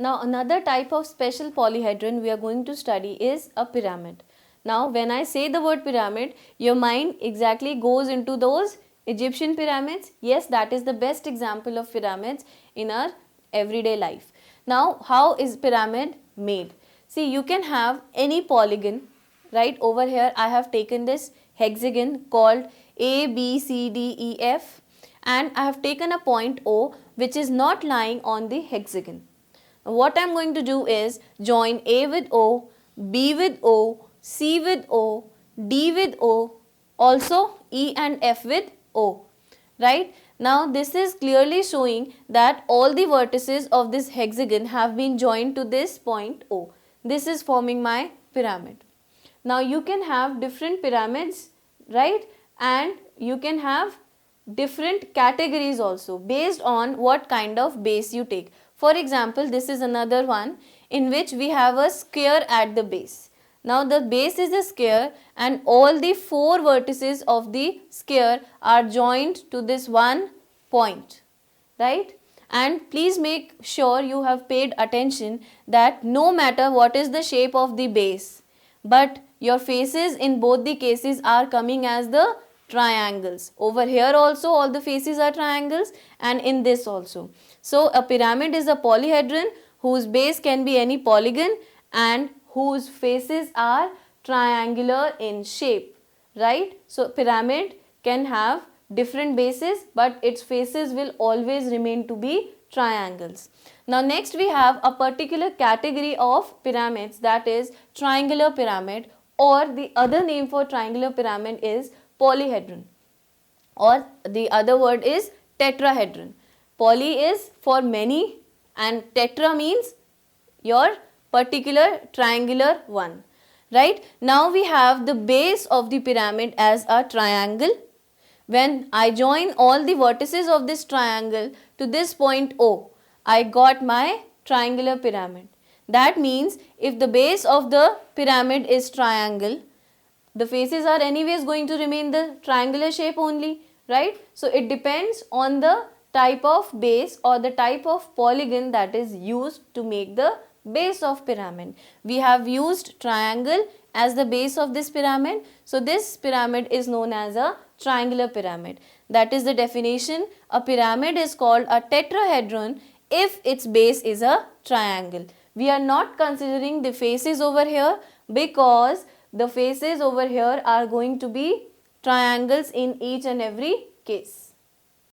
Now another type of special polyhedron we are going to study is a pyramid. Now when I say the word pyramid, your mind exactly goes into those Egyptian pyramids. Yes, that is the best example of pyramids in our everyday life. Now how is pyramid made? See, you can have any polygon, right? Over here I have taken this hexagon called A, B, C, D, E, F, and I have taken a point O which is not lying on the hexagon. What I am going to do is join A with O, B with O, C with O, D with O, also E and F with O, right? Now this is clearly showing that all the vertices of this hexagon have been joined to this point O. This is forming my pyramid. Now you can have different pyramids, right? And you can have different categories also based on what kind of base you take. For example, this is another one in which we have a square at the base. Now the base is a square and all the four vertices of the square are joined to this one point, right? And please make sure you have paid attention that no matter what is the shape of the base, but your faces in both the cases are coming as the triangles. Over here also all the faces are triangles, and in this also. So a pyramid is a polyhedron whose base can be any polygon and whose faces are triangular in shape, right? So pyramid can have different bases, but its faces will always remain to be triangles. Now next we have a particular category of pyramids, that is triangular pyramid, or the other name for triangular pyramid is polyhedron, or the other word is tetrahedron. Poly is for many and tetra means your particular triangular one, right? Now we have the base of the pyramid as a triangle. When I join all the vertices of this triangle to this point O, I got my triangular pyramid. That means if the base of the pyramid is triangle, the faces are anyways going to remain the triangular shape only, right? So it depends on the type of base or the type of polygon that is used to make the base of pyramid. We have used triangle as the base of this pyramid. So this pyramid is known as a triangular pyramid. That is the definition. A pyramid is called a tetrahedron if its base is a triangle. We are not considering the faces over here because the faces over here are going to be triangles in each and every case.